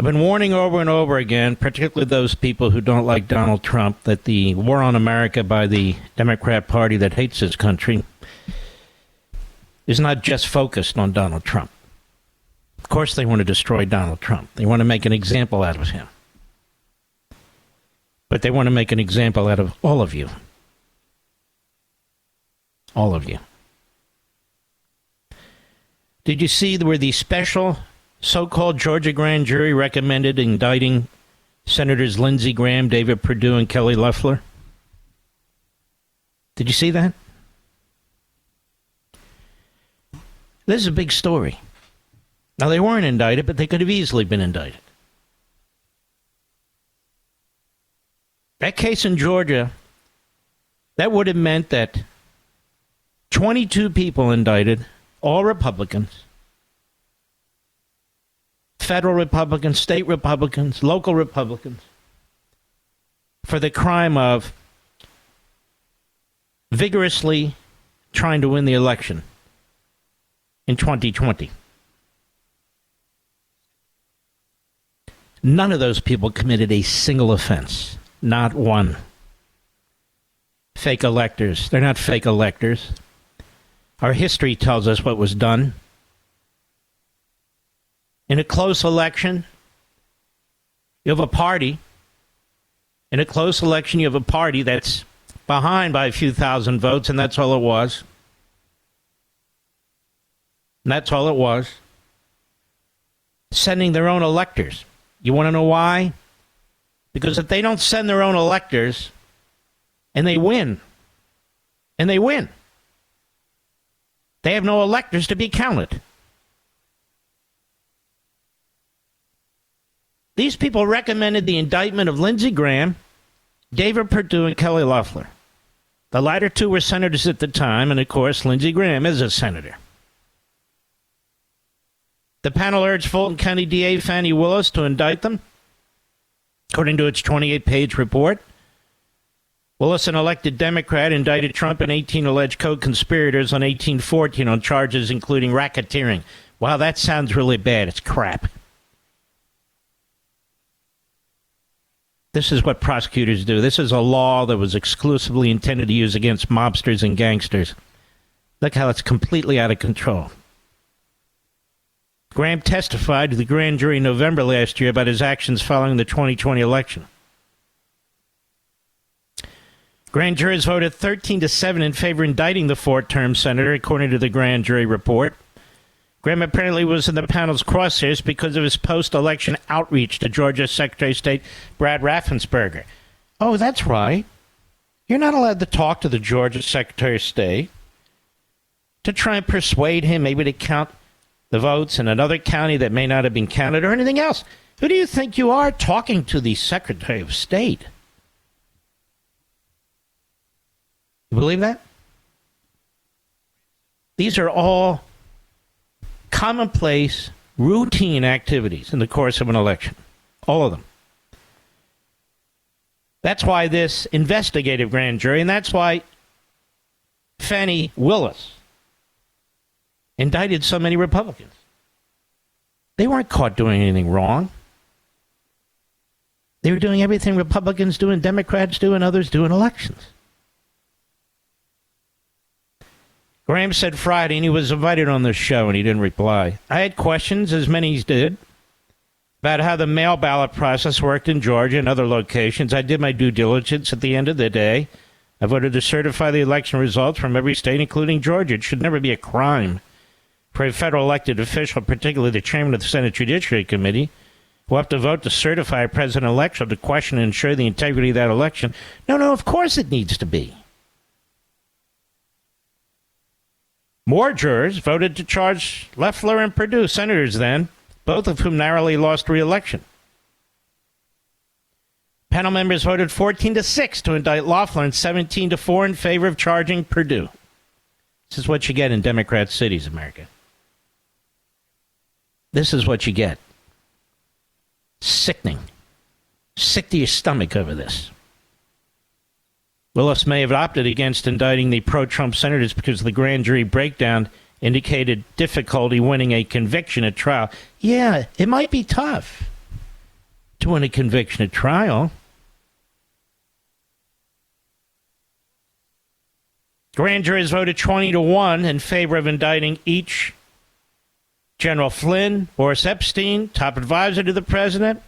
I've been warning over and over again, particularly those people who don't like Donald Trump, that the war on America by the Democrat Party that hates this country is not just focused on Donald Trump. Of course they want to destroy Donald Trump. They want to make an example out of him. But they want to make an example out of all of you. All of you. Did you see where the special so-called Georgia grand jury recommended indicting Senators Lindsey Graham, David Perdue, and Kelly Loeffler? Did you see that? This is a big story. Now, they weren't indicted, but they could have easily been indicted. That case in Georgia, that would have meant that 22 people indicted, all Republicans, federal Republicans, state Republicans, local Republicans, for the crime of vigorously trying to win the election in 2020. None of those people committed a single offense. Not one. Fake electors. They're not fake electors. Our history tells us what was done. In a close election, you have a party. In a close election, you have a party that's behind by a few thousand votes, and that's all it was. And that's all it was. Sending their own electors. You want to know why? Because if they don't send their own electors, and they win, they have no electors to be counted. These people recommended the indictment of Lindsey Graham, David Perdue, and Kelly Loeffler. The latter two were senators at the time, and of course, Lindsey Graham is a senator. The panel urged Fulton County DA Fannie Willis to indict them. According to its 28-page report, Willis, an elected Democrat, indicted Trump and 18 alleged co-conspirators on 1814 on charges including racketeering. Wow, that sounds really bad. It's crap. This is what prosecutors do. This is a law that was exclusively intended to use against mobsters and gangsters. Look how it's completely out of control. Graham testified to the grand jury in November last year about his actions following the 2020 election. Grand jurors voted 13-7 in favor of indicting the four-term senator, according to the grand jury report. Graham apparently was in the panel's crosshairs because of his post-election outreach to Georgia Secretary of State Brad Raffensperger. Oh, that's right. You're not allowed to talk to the Georgia Secretary of State to try and persuade him maybe to count the votes in another county that may not have been counted or anything else. Who do you think you are talking to the Secretary of State? You believe that? These are all commonplace, routine activities in the course of an election. All of them. That's why this investigative grand jury, and that's why Fannie Willis indicted so many Republicans. They weren't caught doing anything wrong. They were doing everything Republicans do and Democrats do and others do in elections. Graham said Friday, and he was invited on this show, and he didn't reply. I had questions, as many did, about how the mail ballot process worked in Georgia and other locations. I did my due diligence. At the end of the day, I voted to certify the election results from every state, including Georgia. It should never be a crime for a federal elected official, particularly the chairman of the Senate Judiciary Committee, who have to vote to certify a president-elect, to question and ensure the integrity of that election. No, of course it needs to be. More jurors voted to charge Loeffler and Perdue, senators then, both of whom narrowly lost re-election. Panel members voted 14-6 to indict Loeffler and 17-4 in favor of charging Perdue. This is what you get in Democrat cities, America. This is what you get. Sickening. Sick to your stomach over this. Willis may have opted against indicting the pro-Trump senators because the grand jury breakdown indicated difficulty winning a conviction at trial. Yeah, it might be tough. to win a conviction at trial. Grand juries voted 20-1 in favor of indicting each General Flynn, Boris Epstein, top advisor to the president,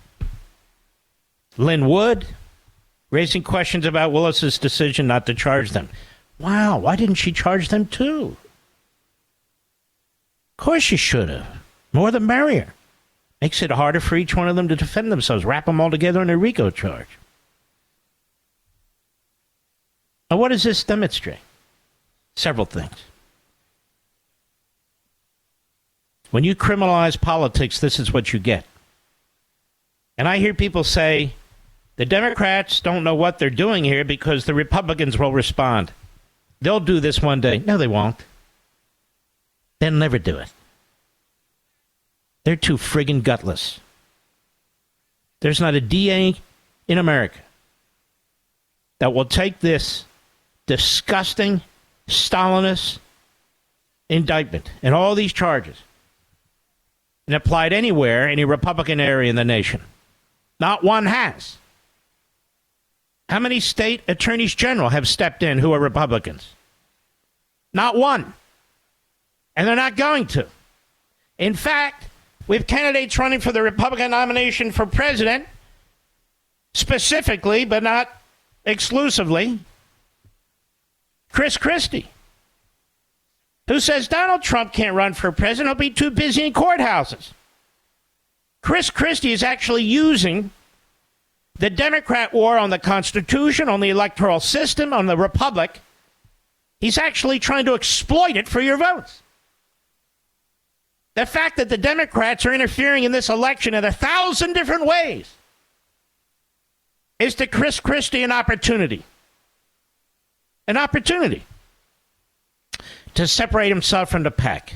Lynn Wood, raising questions about Willis's decision not to charge them. Wow, why didn't she charge them too? Of course she should have. More the merrier. Makes it harder for each one of them to defend themselves. Wrap them all together in a RICO charge. Now, what does this demonstrate? Several things. When you criminalize politics, this is what you get. And I hear people say, the Democrats don't know what they're doing here because the Republicans will respond. They'll do this one day. No, they won't. They'll never do it. They're too friggin' gutless. There's not a DA in America that will take this disgusting Stalinist indictment and all these charges and apply it anywhere, any Republican area in the nation. Not one has. How many state attorneys general have stepped in who are Republicans? Not one. And they're not going to. In fact, we have candidates running for the Republican nomination for president, specifically, but not exclusively, Chris Christie, who says Donald Trump can't run for president. He'll be too busy in courthouses. Chris Christie is actually using the Democrat war on the Constitution, on the electoral system, on the Republic. He's actually trying to exploit it for your votes. The fact that the Democrats are interfering in this election in 1,000 different ways is to Chris Christie an opportunity. An opportunity to separate himself from the pack.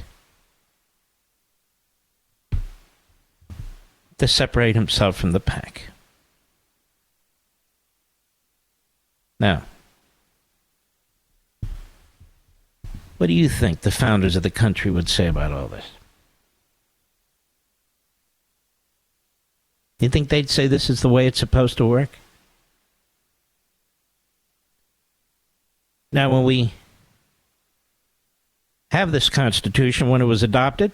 To separate himself from the pack. Now, what do you think the founders of the country would say about all this? You think they'd say this is the way it's supposed to work? Now, when we have this Constitution, when it was adopted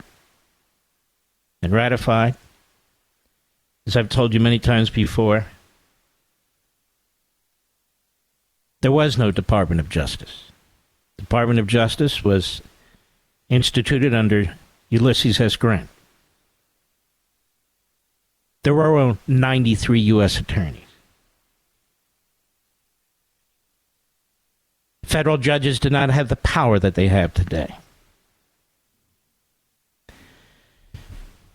and ratified, as I've told you many times before, there was no Department of Justice. The Department of Justice was instituted under Ulysses S. Grant. There were 93 U.S. attorneys. Federal judges did not have the power that they have today.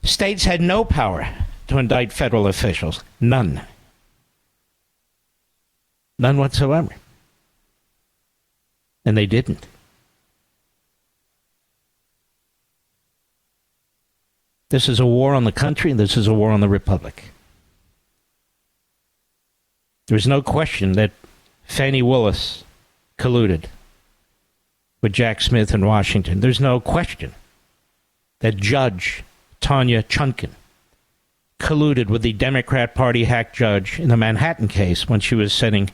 States had no power to indict federal officials. None. None whatsoever. And they didn't. This is a war on the country, and this is a war on the republic. There's no question that Fani Willis colluded with Jack Smith in Washington. There's no question that Judge Tanya Chutkan colluded with the Democrat Party hack judge in the Manhattan case when she was setting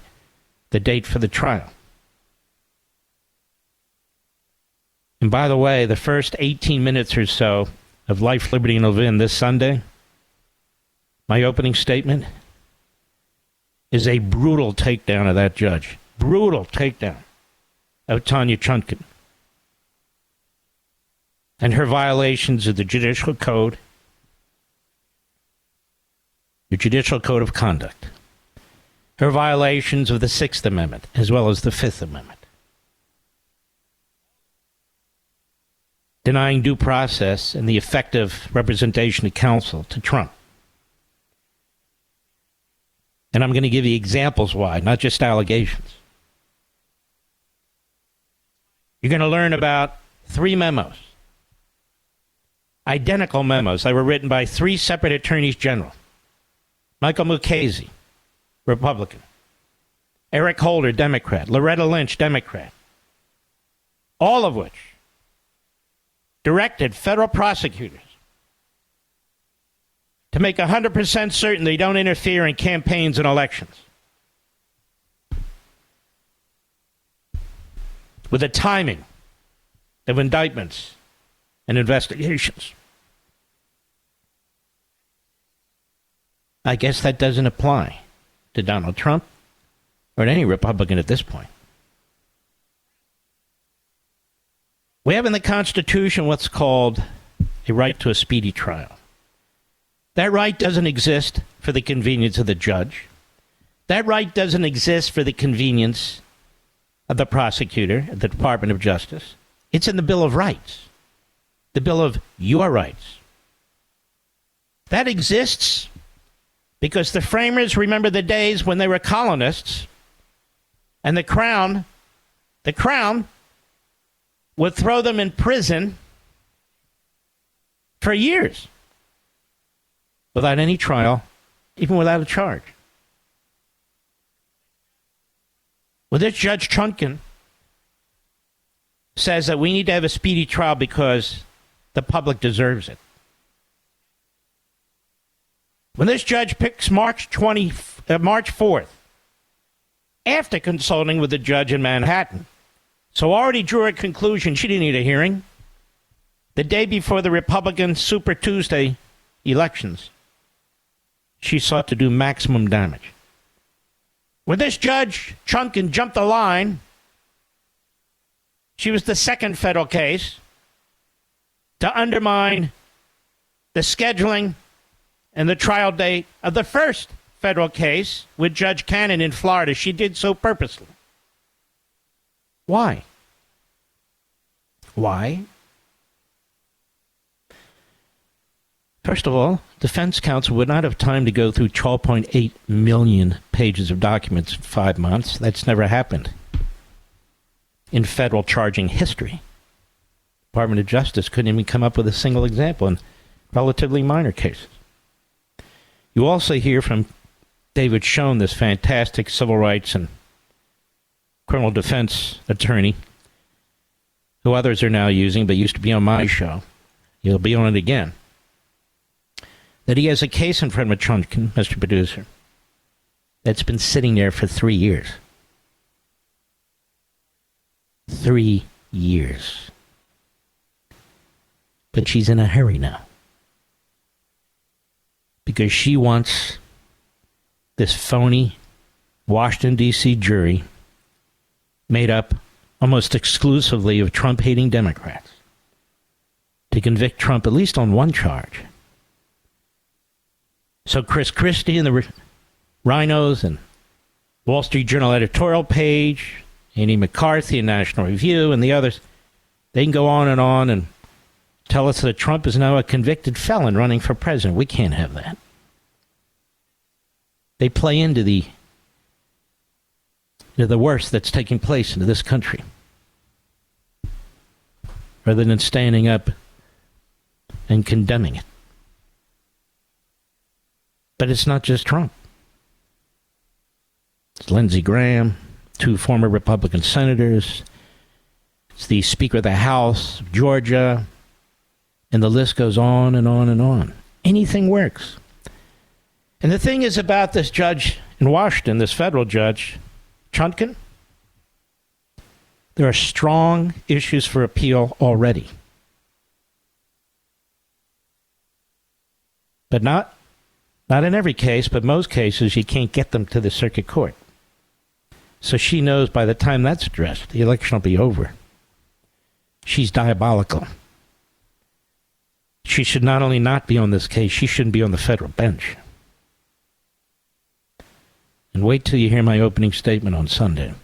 the date for the trial. And by the way, the first 18 minutes or so of Life, Liberty, and Levin this Sunday, my opening statement is a brutal takedown of that judge. Brutal takedown of Tanya Chutkan and her violations of the Judicial Code, the Judicial Code of Conduct, her violations of the Sixth Amendment as well as the Fifth Amendment, denying due process and the effective representation of counsel to Trump. And I'm going to give you examples why, not just allegations. You're going to learn about 3 memos, identical memos that were written by 3 separate attorneys general. Michael Mukasey, Republican. Eric Holder, Democrat. Loretta Lynch, Democrat. All of which directed federal prosecutors to make 100% certain they don't interfere in campaigns and elections. With the timing of indictments and investigations. I guess that doesn't apply to Donald Trump or to any Republican at this point. We have in the Constitution what's called a right to a speedy trial. That right doesn't exist for the convenience of the judge. That right doesn't exist for the convenience of the prosecutor at the Department of Justice. It's in the Bill of Rights, the Bill of Your Rights. That exists because the framers remember the days when they were colonists and the crown would throw them in prison for years without any trial, even without a charge. Well, this Judge Chutkan says that we need to have a speedy trial because the public deserves it. When this judge picks March 4th, after consulting with the judge in Manhattan, so already drew a conclusion she didn't need a hearing, the day before the Republican Super Tuesday elections, she sought to do maximum damage. When this Judge Chutkan jumped the line, she was the second federal case to undermine the scheduling and the trial date of the first federal case with Judge Cannon in Florida. She did so purposely. Why? Why? First of all, defense counsel would not have time to go through 12.8 million pages of documents in 5 months. That's never happened in federal charging history. Department of Justice couldn't even come up with a single example in relatively minor cases. You also hear from David Schoen, this fantastic civil rights and criminal defense attorney, who others are now using, but used to be on my show. He'll be on it again. That he has a case in front of Chutkan, Mr. Producer, that's been sitting there for 3 years. 3 years. But she's in a hurry now. Because she wants this phony Washington, D.C. jury made up almost exclusively of Trump-hating Democrats to convict Trump at least on one charge. So Chris Christie and the Rhinos and Wall Street Journal editorial page, Andy McCarthy and National Review and the others, they can go on and tell us that Trump is now a convicted felon running for president. We can't have that. They play into the worst that's taking place in this country, rather than standing up and condemning it. But it's not just Trump. It's Lindsey Graham, 2 former Republican senators. It's the Speaker of the House of Georgia. And the list goes on and on and on. Anything works. And the thing is about this judge in Washington, this federal judge, Chutkan, there are strong issues for appeal already. But not in every case, but most cases, you can't get them to the circuit court. So she knows by the time that's addressed, the election will be over. She's diabolical. She should not only not be on this case, she shouldn't be on the federal bench. And wait till you hear my opening statement on Sunday.